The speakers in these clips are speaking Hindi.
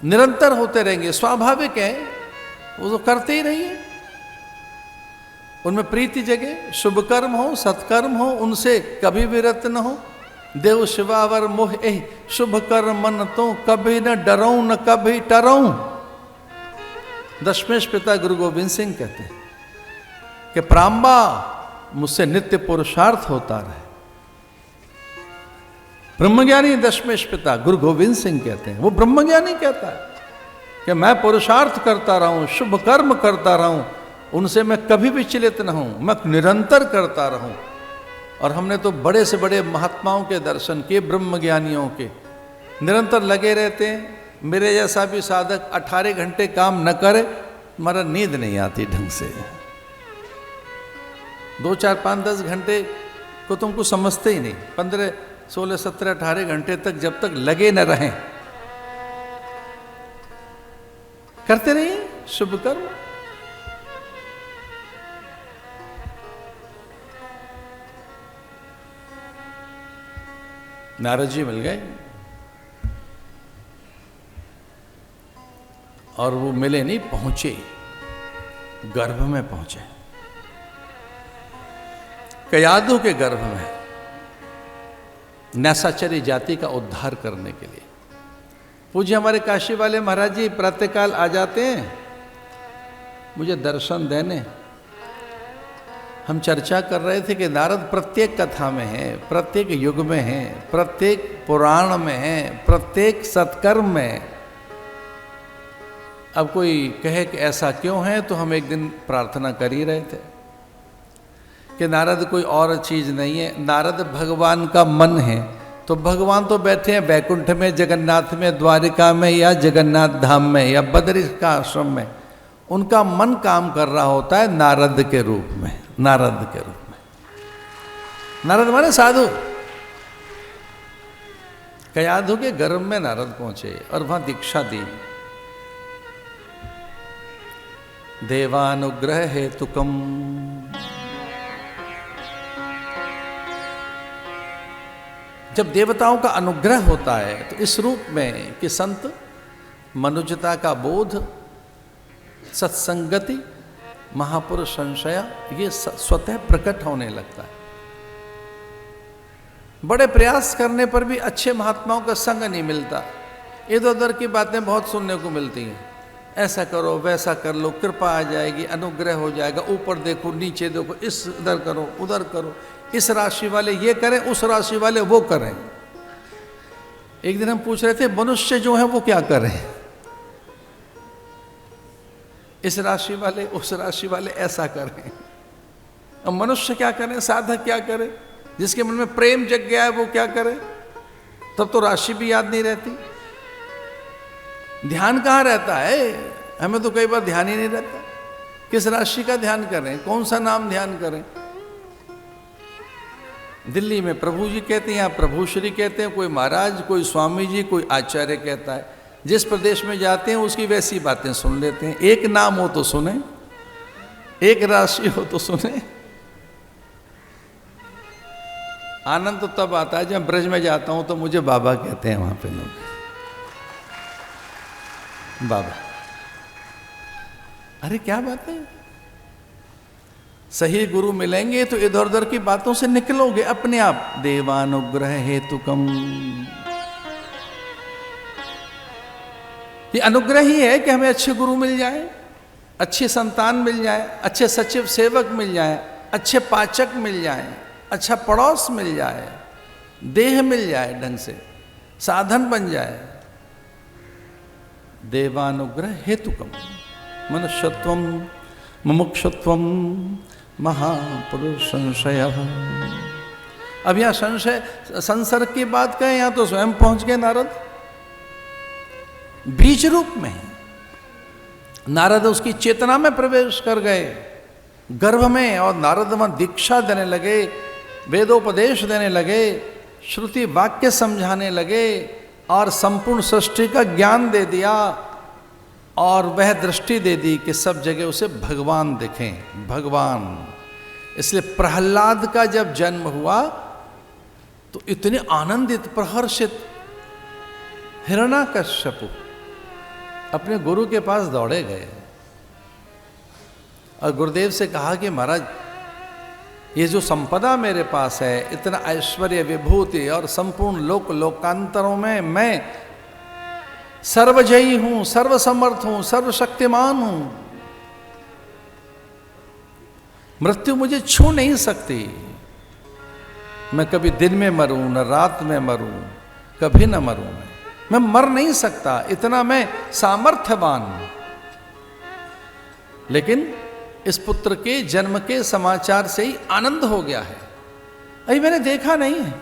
निरंतर होते रहेंगे, स्वाभाविक है, वो तो करते ही रहिए। उनमें प्रीति जगे, शुभ कर्म हो, सत्कर्म हो, उनसे कभी विरत न हो। देव शिवावर मोह एह शुभ कर्म मन तो कभी न डरऊं न कभी टरऊं। दशमेश पिता गुरु गोविंद सिंह कहते हैं कि प्राम्बा मुझसे नित्य पुरुषार्थ होता रहे। ब्रह्मज्ञानी दशमेश पिता गुरु गोविंद सिंह कहते हैं, वो ब्रह्मज्ञानी कहता है कि मैं पुरुषार्थ करता रहूं, शुभ कर्म करता रहूं, उनसे मैं कभी विचलित न हूं, मैं निरंतर करता रहूं। और हमने तो बड़े से बड़े महात्माओं के दर्शन किए, ब्रह्मज्ञानियों के, निरंतर लगे रहते हैं। मेरे जैसा भी साधक 18 घंटे काम न करे, हमारा नींद नहीं आती ढंग से। 2, 4, 5, 10 घंटे को तुमको समझते ही नहीं। 15, 16, 17, 18 घंटे तक जब तक लगे न रहें, करते रहिए शुभ कर्म। नारद जी मिल गए और वो मिले नहीं, पहुंचे, गर्भ में पहुंचे, कयादू के गर्भ में, नैसाचरी जाति का उद्धार करने के लिए। पूज्य हमारे काशी वाले महाराज जी प्रातःकाल आ जाते हैं मुझे दर्शन देने। हम चर्चा कर रहे थे कि नारद प्रत्येक कथा में है, प्रत्येक युग में है, प्रत्येक पुराण में है, प्रत्येक सत्कर्म में है। अब कोई कहे कि ऐसा क्यों है, तो हम एक दिन प्रार्थना कर ही रहे थे कि नारद कोई और चीज नहीं है, नारद भगवान का मन है। तो भगवान तो बैठे हैं वैकुंठ में, जगन्नाथ में, द्वारिका में, या जगन्नाथ धाम में, या बद्री का आश्रम में। उनका मन काम कर रहा होता है नारद के रूप में, नारद के रूप में। नारद माने साधु। कयाधु के गर्भ में नारद पहुंचे और वहां दीक्षा दी। देवानुग्रह हेतुकम, जब देवताओं का अनुग्रह होता है तो इस रूप में कि संत मनुजता का बोध, सत्संगति, महापुरुष संशय, ये स्वतः प्रकट होने लगता है। बड़े प्रयास करने पर भी अच्छे महात्माओं का संग नहीं मिलता। इधर उधर की बातें बहुत सुनने को मिलती हैं, ऐसा करो वैसा कर लो, कृपा आ जाएगी, अनुग्रह हो जाएगा, ऊपर देखो नीचे देखो, इस इधर करो उधर करो, इस राशि वाले ये करें, उस राशि वाले वो करें। एक दिन हम पूछ रहे थे मनुष्य जो है वो क्या करें, इस राशि वाले उस राशि वाले ऐसा करें। अब मनुष्य क्या करें, साधक क्या करे, जिसके मन में प्रेम जग गया है वो क्या करे। तब तो राशि भी याद नहीं रहती, ध्यान कहाँ रहता है। हमें तो कई बार ध्यान ही नहीं रहता, किस राशि का ध्यान करें, कौन सा नाम ध्यान करें। दिल्ली में प्रभु जी कहते हैं, यहाँ प्रभु श्री कहते हैं, कोई महाराज, कोई स्वामी जी, कोई आचार्य कहता है। जिस प्रदेश में जाते हैं उसकी वैसी बातें सुन लेते हैं। एक नाम हो तो सुने, एक राशि हो तो सुने। आनंद तो तब आता है जब ब्रज में जाता हूं तो मुझे बाबा कहते हैं वहां पे लोग, बाबा। अरे क्या बात है, सही गुरु मिलेंगे तो इधर उधर की बातों से निकलोगे अपने आप। देवानुग्रह हेतुकम, ये अनुग्रह ही है कि हमें अच्छे गुरु मिल जाए, अच्छी संतान मिल जाए, अच्छे सचिव सेवक मिल जाए, अच्छे पाचक मिल जाए, अच्छा पड़ोस मिल जाए, देह मिल जाए, ढंग से साधन बन जाए। देवानुग्रह हेतुकम मनुष्यत्वम मुमुक्षुत्वम महापुरुष संशय। अब यहां संशय संसर्ग की बात कहें, यहां तो स्वयं पहुंच गए नारद बीज रूप में। नारद उसकी चेतना में प्रवेश कर गए गर्भ में, और नारद वहां दीक्षा देने लगे, वेदोपदेश देने लगे, श्रुति वाक्य समझाने लगे, और संपूर्ण सृष्टि का ज्ञान दे दिया, और वह दृष्टि दे दी कि सब जगह उसे भगवान दिखें, भगवान। इसलिए प्रहलाद का जब जन्म हुआ तो इतने आनंदित प्रहर्षित हिरण्याकश्यपु अपने गुरु के पास दौड़े गए और गुरुदेव से कहा कि महाराज, ये जो संपदा मेरे पास है, इतना ऐश्वर्य विभूति और संपूर्ण लोकांतरों में मैं सर्वजयी हूं, सर्वसमर्थ हूं, सर्वशक्तिमान हूं, मृत्यु मुझे छू नहीं सकती। मैं कभी दिन में मरूं न रात में मरूं, कभी न मरूं, मैं मर नहीं सकता, इतना मैं सामर्थ्यवान हूं। लेकिन इस पुत्र के जन्म के समाचार से ही आनंद हो गया है। अभी मैंने देखा नहीं है,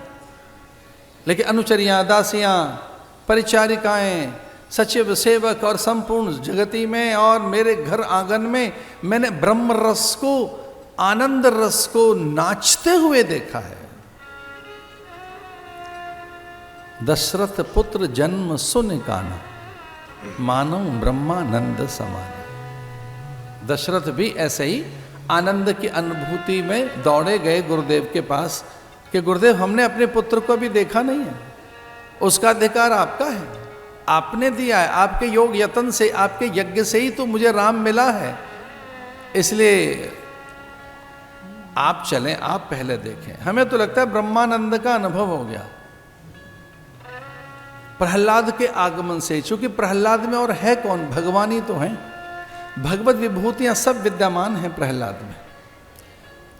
लेकिन अनुचरियां, दासियां, परिचारिकाएं, सचिव, सेवक और संपूर्ण जगती में और मेरे घर आंगन में मैंने ब्रह्म रस को, आनंद रस को नाचते हुए देखा है। दशरथ पुत्र जन्म सुन काना, मानो ब्रह्मानंद समान। दशरथ भी ऐसे ही आनंद की अनुभूति में दौड़े गए गुरुदेव के पास कि गुरुदेव, हमने अपने पुत्र को भी देखा नहीं है, उसका अधिकार आपका है, आपने दिया है, आपके योग यत्न से, आपके यज्ञ से ही तो मुझे राम मिला है, इसलिए आप चलें, आप पहले देखें। हमें तो लगता है ब्रह्मानंद का अनुभव हो गया प्रहलाद के आगमन से, चूंकि प्रहलाद में और है कौन, भगवान ही तो हैं, भगवत विभूतियां सब विद्यमान हैं प्रहलाद में।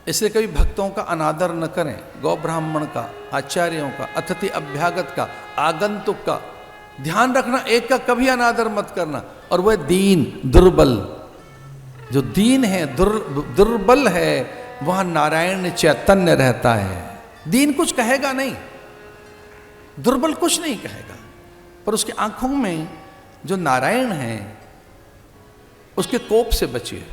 इसलिए कभी भक्तों का अनादर न करें, गौ ब्राह्मण का, आचार्यों का, अतिथि अभ्यागत का, आगंतुक का ध्यान रखना, एक का कभी अनादर मत करना। और वह दीन, दुर्बल, जो दीन है, दुर्बल है, वहां नारायण चैतन्य रहता है। दीन कुछ कहेगा नहीं, दुर्बल कुछ नहीं कहेगा, पर उसकी आंखों में जो नारायण है उसके कोप से बचिए।